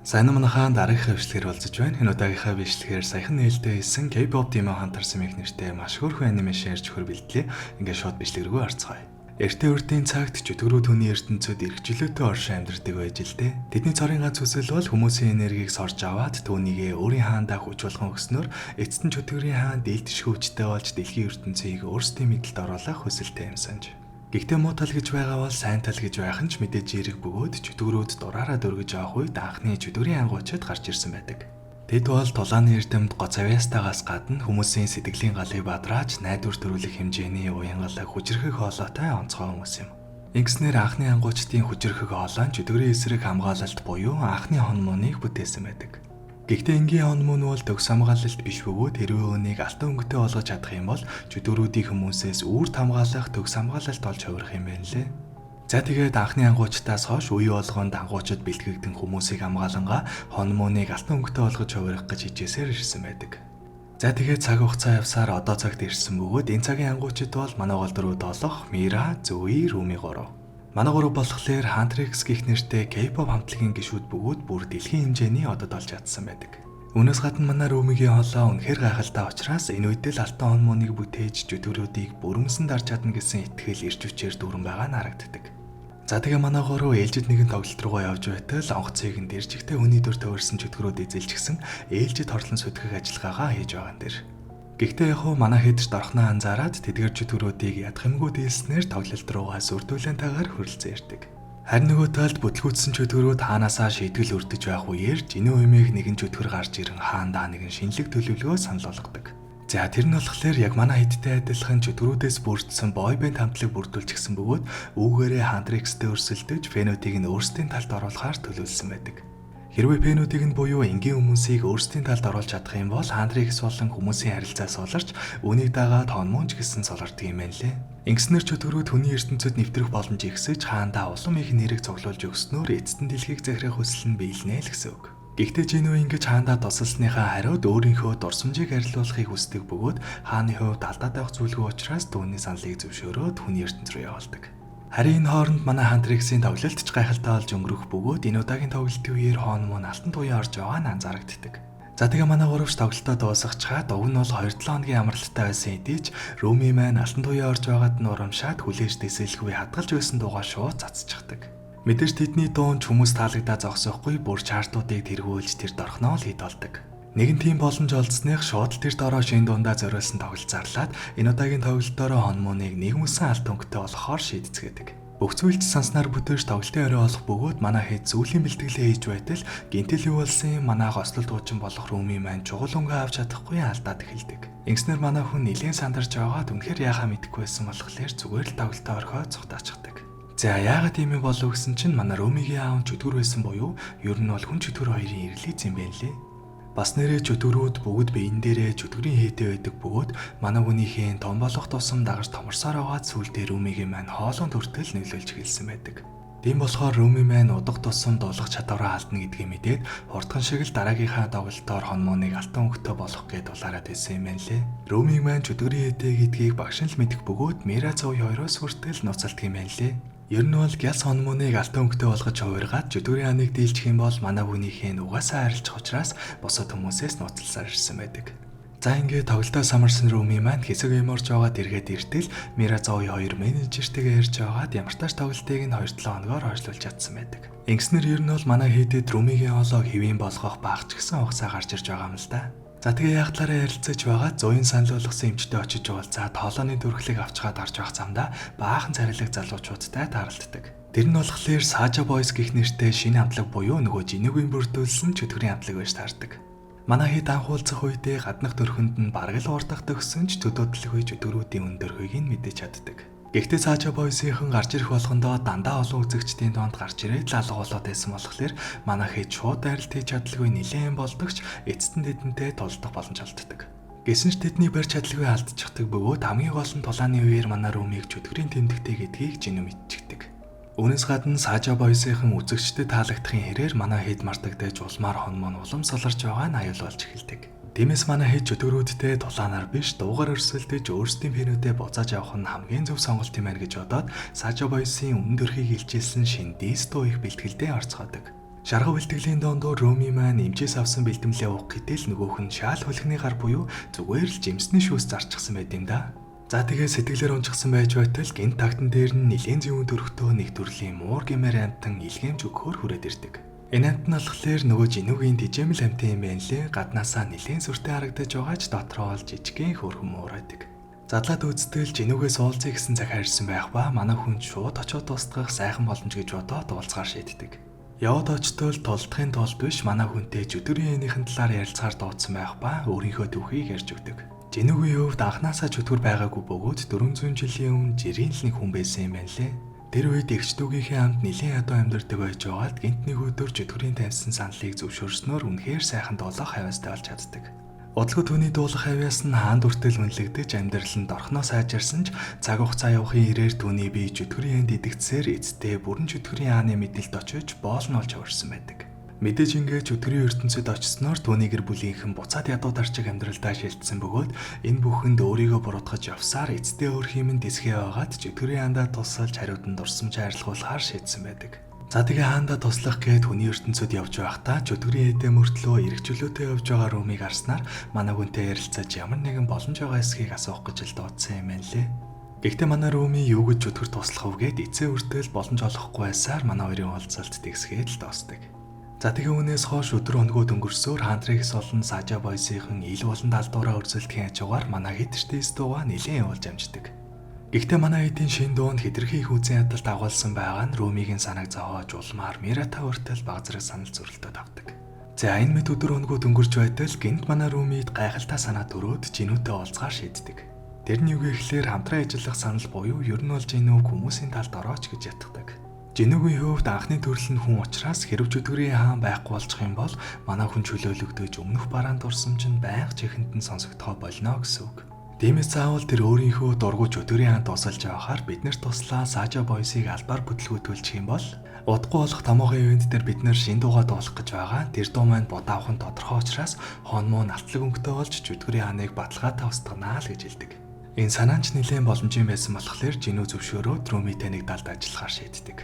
Сайн манайхаа дараагийнхаа бичлэгээр болцож байна. Энэ удаагийнхаа бичлэгээр саяхан нээлттэй хийсэн K-pop Demon Hunter Smack нэртэй маш хөөрхөн анимашн ярьж хөр бэлтлээ. Ингээд шууд бичлэг рүү орцгоё. Эртний урдын цагт чөтгөрүү түүний ертөнцөд эрхчлөөтэй оршин амьдардаг байж л дээ. Тэдний цорын ганц хүсэл бол хүмүүсийн энергийг сорж аваад түүнийгээ өөрийн хаандаа хүч болгон өгснөөр эцэст нь чөтгөрийн хаан дийлдэшгүй хүчтэй болж дэлхийн ертөнцийг өөрсдийн мэдэлд оруулах хүсэлтэй юм санаж. Гэхдээ муу тал гэж байгаа бол сайн тал гэж байх нь ч мэдээж эерэг бөгөөд чөтгөрүүд дураараа дөргиж авах үед анхны чөтгөрийн ангуучид гарч ирсэн байдаг. Тэд бол тулааны эрдэмт гоц авьяастайгаас гадна хүмүүсийн сэтгэлийн галыг бадрааж найдвар төрүүлэх хэмжээний уянгалаг хүчрхэг хоолойтой онцгой хүмүүс юм. Ингэснээр анхны ангуучдын хүчрхэг хоолой нь чөтгөрийн эсрэг хамгаалалт буюу анхны хонмоныг бүтээсэн байдаг. Гэхдээ энгийн хонмон бол төгс хамгаалалт биш бөгөөд хэрвээ үүнийг алтан өнгөтэй болгож чадах юм бол чөтгөрүүдийн хүмүүсээс үрд хамгаалах төгс хамгаалалт олж хувирах юм байна лээ. За тэгээд анхны ангуучтаас хойш үе болгонд ангуучид бэлтгэгдэн хүмүүсийг хамгаалангаа хонмоныг алтан өнгөтэй болгож хувирах гэж хичээсээр ирсэн байдаг. За тэгээд цаг хугацаа явсаар одоо цагт ирсэн бөгөөд энэ цагийн ангуучид бол манай гол дөрөв доолох Мира, Зүй, Руми 3. Манай гурав болохоор Huntrix гэх нэртэй K-pop хамтлагийн гишүүд бөгөөд бүр дэлхийн хэмжээний одод олж чадсан байдаг. Үүнээс гадна манай Румигийн хоолой үнэхээр гайхалтай учраас энэ үед л алтан хонмоныг бүтээж чөтгөрүүдийг бүрмсэн дарж чадна гэсэн итгэл ирж хүчээр дүүрэн байгаа нь харагддаг. За тэгээ манай гурав ээлжид нэгэн тоглолт руугаа явж байтал онгоцыг нь дэржигтэй хүний дүр төвөрсөн чөтгөрүүд эзэлчихсэн ээлжид хорлон сүтгэх ажиллагаагаа хийж байгаа юм дээр. Гэхдээ яг хуу манай хэдж дорхноо анзаараад тэдгэр чөтгөрүүдийг ядах юмгүй дийлснээр тоглолт руугаа сүрдүүлэнтэйгээр хөрөлцөн ирдэг. Харин нөгөө талд бүтлгүүцсэн чөтгөрүүд хаанаасаа шийтгэл өрдөж байх үеэр жинийн уймыг нэгэн чөтгөр гарч ирэн хаандаа нэгэн шинэлэг төлөвлөгөө санал болгодог. За тэр нь болохоор яг манай хэдтэй адилхан чөтгөрүүдээс бүрдсэн бойбенд хамтлаг бүрдүүлчихсэн бөгөөд үүгээрээ Huntrix-тэй өрсөлдөж фенотыг нь өөрсдийн талд оруулахаар төлөвлөсөн байдаг. Хэрвээ фенотыг нь буюу энгийн хүмүүсийг өөрсдийн талд оруулж чадах юм бол Huntrix болон хүмүүсийн харилцаа суларч үүнийг дагаад хонмонж гэсэн солордог юм байна лээ. Ингэснээр чөтгөрүүд хүний ертөнцид нэвтрэх боломж ихсэж хаандаа улам их нэрийг цуглуулж өгснөөр эцэст нь дэлхийг захирах хүсэл нь биелнэ л гэсэн үг. Гэхдээ Жинүү ингэж хаандаа тусалсныхаа хариуд өөрийнхөө дурсамжийг арилуулахыг хүсдэг бөгөөд хааны хувьд алдаад байх зүйлгүй учраас түүний саналыг зөвшөөрөөд хүний ертөнц рүү явуулдаг. Харин энэ хооронд манай Huntrix-ийн тоглолт ч гайхалтай болж өнгөрөх бөгөөд энэ удаагийн тоглолтын үеэр хонмон алтан туяа орж байгаа нь анзаарагддаг. За тэгээ манай гуравч тоглолтоо дуусгачаад уг нь бол 2-7 хоногийн амралттай байсан хэдий ч Руми маань алтан туяа орж байгаад нь урамшаад хүлээж дэсэлгүй хадгалж байсан дуугаа шууд цацчихдаг. Мэдээж тэдний дуунд хүмүүс таалагдаа зогсоохгүй бүр чартуудыг тэргүүлж тэр дорхноо л хит болдог. Нэгэн тийм боломж олдсных шууд тэр дороо шин дундаа зориулсан тоглолт зарлаад энэ удаагийн тоглолтоороо хонмоныг нэгмсэн алт өнгөтэй болохоор шийдцгээдэг. Бүх зүйлч санснаар бүтээж тоглолтын орой олох бөгөөд манай хэд зүйлийн бэлтгэлээ хийж байтал гинтэл юу болсон юм манайх ослол дуучин болох Руми маань чугал өнгө авч чадахгүй алдаад эхэлдэг. Ингэснээр манай хүн нэлээд сандарч байгаад үнэхээр яахаа мэдэхгүй байсан болохоор зүгээр л тоглолтоо орхиод цухтаачдаг. За яагаад тийм юм болов гэсэн чинь манай Румигийн аав чөтгөр байсан буюу ер нь бол хүн чөтгөр хоёрын ирлиз юм байна лээ. Бас нэрээ чөтгөрүүд бүгд биен дээрээ чөтгөрийн хээтэй байдаг бөгөөд манай хүнийхээ том болох тусам дагаж томорсоор аваад сүулдээ Румигийн маань хоолон төртөл нөлөөлж эхэлсэн байдаг. Тийм болохоор Руми маань удах тусам дуулах чадвараа алдна гэдгийг мэдээд хурдхан шиг л дараагийнхаа тоглолтоор хонмоныг алтан өнгөтэй болгох гээд дулаарад байсан юм байна лээ. Румиг маань чөтгөрийн хээтэй гэдгийг багш нь л мэдэх бөгөөд Мира Зои хоёроос хүртэл нуцалдаг юм байна лээ. Ер нь бол гяс хонмоныг алтан өнгөтэй болгож хувиргаад чөтгөрийн хааныг дийлчих юм бол манай хүнийхээ угаасаа арилжих учраас бусад хүмүүсээс нуцалсаар ирсэн байдаг. За ингээд тоглолтоо самарсан Руми маань хэсэг юморж байгаад эргээд иртэл Мира Зои хоёр менежертэйгээ ярьж байгаад ямар тааш тоглолтыг нь 2-7 хоногоор хойшлуулж чадсан байдаг. Ингэснээр ер нь бол манай хэдэд Румигийн хоолойг хэвэн болгох багч гисэн хугацаа гарч ирж байгаа юм л да. За тэгээ яг талаараа ярилцаж байгаа зуун санал болгосон эмчтэй очиж уулзаад хоолойны төрхлийг авчгаад орж явах замдаа баахан царилэг залуучуудтай тааралддаг. Тэр нь болохоор Saja Boys гэх нэртэй шинэ хамтлаг буюу нөгөө Жинүүгийн бүрдүүлсэн чөтгөрийн хамтлаг байж таардаг. Манай хэд анх уулзах үедээ гаднах төрхөнд нь бараг л урдах төгсөн ч төдөөдлөх үе чөтгөрүүдийн өндөрхийг нь мэдэж чаддаг. Гэхдээ Saja Boys-ийн гарч ирэх болгондоо дандаа олон үзэгчдийн донд гарч ирээд алга болоод байсан болохоор манай хэд шууд дайралт хийж чадлагүй нэлээд болдогч эцэст нь тэдэнтэй тулдах боломж олддог. Гэсэн ч тэдний барьж чадлагүй алдчихдаг бөгөөд хамгийн гол нь тулааны үеэр манай Румиг чөтгөрийн тэмдэгтэй гэдгийг Жинүү мэдчихдэг. Үүнээс гадна Saja Boys-ийн үзэгчдэд таалагдахын хэрээр манай хэд мартагдаж улмаар хонмон улам солорч байгаа нь аюул болж эхэлдэг. Тиймээс манай хэд чөтгөрүүдтэй тулаанаар биш дуугаар өрсөлдөж өөрсдийн фенүүдэд буцааж явах нь хамгийн зөв сонголт юм байна гэж бодоод Saja Boys-ийн өндөрхийг илчилсэн шин дисто их бэлтгэлдээ орцгоодог. Шарга бэлтгэлийн дондор Роми маань эмчээс авсан бэлтгэлээ уух гэтэл нөгөөх нь шаал хөлхний гар буюу зүгээр л жимсний шүүс зарчихсан байт юм да. За тэгээ сэтгэлээр унчихсан байж байтал гинт тагтан дээр нь нилээн зүүн төрхтөө нэг төрлийн муур гэмээр амтан илгээмж өгөхөөр хүрээд ирдэг. Энэ амт нь болохоор нөгөө жинүүгийн тижээмэл амтан юм байна лээ. Гаднаасаа нилээн сүртэй харагдаж байгаа ч дотроо ол жижигхэн хөөрхөн муур байдаг. Задлаад үзтэл жинүүгээс уулзъя гэсэн захиа ирсэн байх ба манай хүн шууд очиод устгах сайхан боломж гэж бодоод уулзгаар шийддэг. Яваад очтол толдохын тулд биш манай хүнтэй жүтгэрийн энийхэн талаар ярилцахаар дуудсан байх ба өөрийнхөө түүхийг ярьж өгдөг. Жинүүгийн хувьд анханасаа жүтгэр байгаагүй бөгөөд 400 жилийн өмнө жирийн л нэг хүн байсан юм байна лээ. Тэр үед эгч дүүгийнхээ хамт нэлийн ядуу амьдардаг байж байгаад гинт нэг өдөр жүтгэрийн тавьсан саналыг зөвшөөрснөөр үнэхээр сайхан дуулах хавьяастай болж чаддаг. Удалгүй түүний дуулах хавьяас нь хаан дүртэл үнэлэгдэж амьдралд орхноо сайжирсан ч цаг хугацаа явахын ирээр түүний бие жүтгэрийн энд идэгцсээр эцтэй бүрэн жүтгэрийн хааны мэдэлд очиж боол нь олж аварсан байдаг. Мэдээж ингээд жүтгэрийн ертөнцид очсноор түүний гэр бүлийнхэн буцаад ядуу дарчиг амьдралдаа шилжсэн бөгөөд энэ бүхэнд өөрийгөө буруутгаж явсаар эцтэй өөр хиймэн дэсгээ байгаад жүтгэрийн хаандаа тусалж хариудан дурсамж хайрлахуулахаар шийдсэн байдаг. За тэгээ хаандаа туслах гээд хүний ертөнцид явж байхдаа жүтгэрийн эдэ мөртлөө эргчлөөтэй явж байгаа Румыг харснаар манай хүнтэй ярилцаж ямар нэгэн боломж байгаа эсхийг асуух гэж л дуудсан юм байна лээ. Гэхдээ манай Руми юу гэж жүтгэр туслах вэ гэд эцээ үртэл боломж олохгүй байсаар манай хоёрын уулзалт тэгсгээд л дуусдаг. За тэгээ үүнээс хойш өдөр хоногуд өнгөрсөөр Хантригс болон Сажа Бойсийн ил болон далдуураа өрсөлдөхийн хажуугаар манай хитэртэй стууга нэлээд явуулж амждаг. Гэхдээ манай эдийн шин дуунд хэтэрхий их үзэн ядалт агуулсан байгаа нь Румигийн санааг зовоож улмаар Мирата хүртэл баг зэрэг санал зөрөлтөд авдаг. За энэ мэд өдөр хоногуд өнгөрч байтал гинт манай Румид гайхалтай санаа төрөөд жинүүтэй уулзгаар шийддэг. Тэрний үг ихлээр хамтран ажиллах санал буюу ер нь бол жинүү хүмүүсийн талд орооч гэж ятгадаг. Жинүүгийн хувьд анхны төрөл нь хүн учраас хэрв жүтгэрийн хаан байхгүй болчих юм бол манай хүн чөлөөлөгдөж өмнөх бараанд дурсамж нь байнга чихэнд нь сонсогдохоо болно гэсэн үг. Тиймээс заавал тэр өөрийнхөө дургуй жүтгэрийн хаан тусалж явахаар биднэрт туслаа Сажа Бойсыг албаар бүтлгүүтүүлчих юм бол удахгүй болох томоохон ивент дээр бид нэр шин дуугаа дуулах гэж байгаа. Тэр дуу маань бодоавхан тодорхой учраас хонмоо навтлаг өнгөтэй болж жүтгэрийн хааныг баталгаатай устганаа л гэж хэлдэг. Энэ санаанч нэлээд боломжийн байсан болохоор жинүү зөвшөөрөөд Румитэй нэг талд ажиллахаар шийддэг.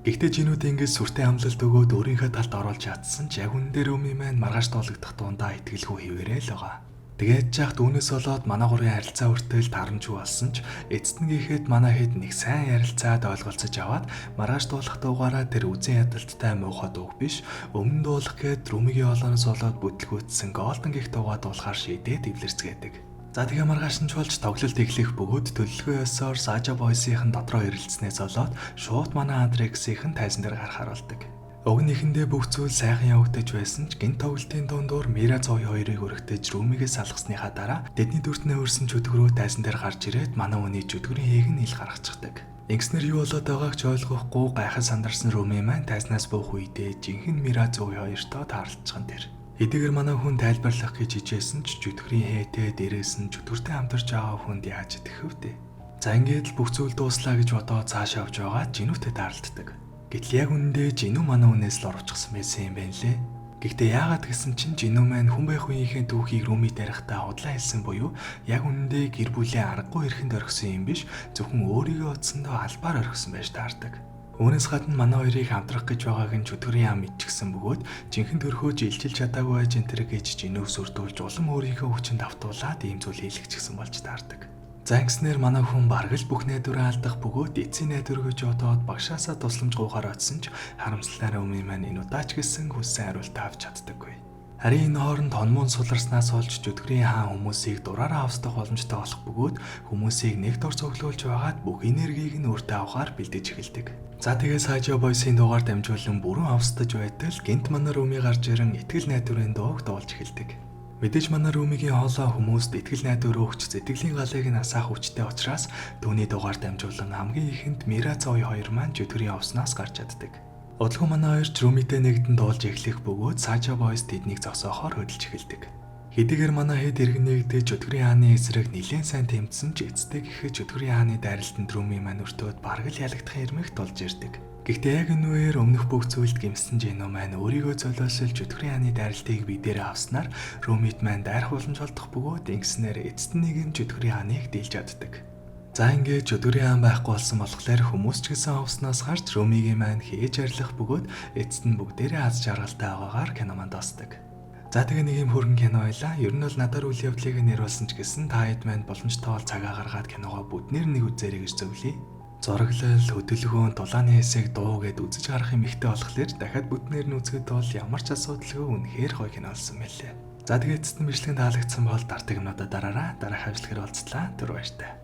Гэхдээ жинүүд ингэж сүртэй амлалт өгөөд өөрийнхөө талд оруулж чадсан ч яг үнэн дээр Руми маань маргааш дуулагдах дундаа итгэлгүй хിവэрэл байгаа. Тэгээд жахт үүнээс болоод манай гурийн харилцаа хүртэл тарамжгүй болсон ч эцэст нь гэхэд манай хэд нэг сайн ярилцаад ойлголцож аваад маргааш дуулах дуугаараа тэр үзэн ядалттай муухай дууг биш өмнө дуулах гээд Румигийн олооноос болоод бүтлгүүтсэн голден гих дуугаа дуулахаар шийдээд эвлэрцгээдэг. За тэгээ маргааш нь болж тоглолт эхлэх бөгөөд төлөвлөгөө ёсоор Сажа Бойсийн дотроо ирэлцснээс болоод шууд манай Антрексийн тайзан дээр гарахаар болдог. Уг нэхэндээ бүх зүйл сайхан явагдаж байсан ч гинт тоглолтын дундуур Мира Цой хоёрыг өргөтөж Румигээс салгасныхаа дараа дэдний дүртнээ өрсөн жүтгэрөө тайзан дээр гарч ирээд манай хүний жүтгэрийн хээг нь ил гаргачихдаг. Ингэснээр юу болоод байгааг ч ойлгохгүй гайхаж сандарсан Руми маань тайзнаас буух үедээ жинхэнэ Мира Цой хоёртоо таарлцсан тэр. Эдгээр манай хүн тайлбарлах гэж хичээсэн ч жүтгэрийн хээтэй дээрээс нь жүтгэртэй хамтарч байгаа хүнд яаж идэх вэ? За ингээд л бүх зүйл дууслаа гэж бодоод цааш явж байгаа жинүүтэй таарлддаг. Гэтэл яг үнэндээ жинүү манай хүнээс л орчихсан байсан юм байна лээ. Гэхдээ яагаад гэсэн чинь жинүү маань хүн байх үеийнхээ түүхийг Руми дарихтаа худлаа хэлсэн буюу яг үнэндээ гэр бүлийн аргагүй эрхэнд орхисон юм биш зөвхөн өөрийгөө утсандаа албаар орхисон байж таардаг. Үүнээс гадна манай хоёрыг хамтрах гэж байгааг нь жүтгэрийн ам мэдчихсэн бөгөөд жинхэнэ төрхөө жилчилж чадаагүй байж энэ төр гэж жинүү сүрдүүлж улам өөрийнхөө хүчинд автуулаад ийм зүйл хийлгэчихсэн болж таардаг. За ингэснээр манай хүн бараг л бүх найдвараа алдах бөгөөд эцсийн найдвар гэж бодоод багшаасаа тусламж гуйхаар очсон ч харамслалаараа Руми маань энэ удаач гэсэн хүссэн хариулт авч чаддаггүй. Харин энэ хооронд хонмон суларснаас олж жүтгэрийн хаан хүмүүсийг дураараа авсдах боломжтой болох бөгөөд хүмүүсийг нэг дор цуглуулж байгаад бүх энергийг нь өөртөө авахаар бэлдэж эхэлдэг. За тэгээ Сажа Бойсийн дуугаар дамжуулан бүрэн австаж байтал гинт манай Руми гарч ирэн итгэл найдварын дууг дуулж эхэлдэг. Мэдээж манай Румигийн хоолой хүмүүст итгэл найдвар өгч сэтгэлийн галыг нь асаах хүчтэй учраас түүний дуугаар дамжуулан хамгийн ихэнд Мира Цой хоёр маань жүтгэрийн овсноос гарч чаддаг. Удалгүй манай хоёр ч Румитэй нэгдэн дуулж эхлэх бөгөөд Сажа Бойс тэднийг зогсоохоор хөдөлж эхэлдэг. Хэдийгээр манай хэд иргэн нэгдэж жүтгэрийн хааны эсрэг нэлээд сайн тэмцсэн ч эцтэй гэхэд жүтгэрийн хааны дайралтанд Руми маань өртөөд бараг л ялагдахын эрмэгт болж ирдэг. Гэхдээ яг энэ үеэр өмнөх бүх зүйлд гимсэн жинүү маань өөрийгөө золиослж жүтгэрийн хааны дайралтыг бидээрээ авснаар Румид маань дайрах боломж олдох бөгөөд ингэснээр эцэст нь нэг нь жүтгэрийн хааныг дийлж чаддаг. За ингээд өдөрийн ам байхгүй болсон болохоор хүмүүс ч гэсэн овсноос гарч Румигийн маань хийж арилах бөгөөд эцэст нь бүгдээрээ аз жаргалтай байгаагаар кино манд дуусдаг. За тэгээ нэг юм хөргөн кино байлаа. Ер нь бол надаар үйл явдлыг нэрвэлсэн ч гэсэн та хэд маань боломжтой бол цагаа гаргаад киногоо бүгднэр нэг үзээрэй гэж зөвлөе. Зураглал, хөдөлгөөн, дулааны хэсэг, дуу гэд үзэж гарах юм ихтэй болохоор дахиад бүтнээр нь үзэхэд бол ямар ч асуудалгүй үнэхээр гоё кино болсон мэлээ. За тэгээд эцэст нь бичлэгэнд таалагдсан бол дартаг юмнуудаа дараарай. Дараах ажил хэрэг уулзлаа. Түр баяртай.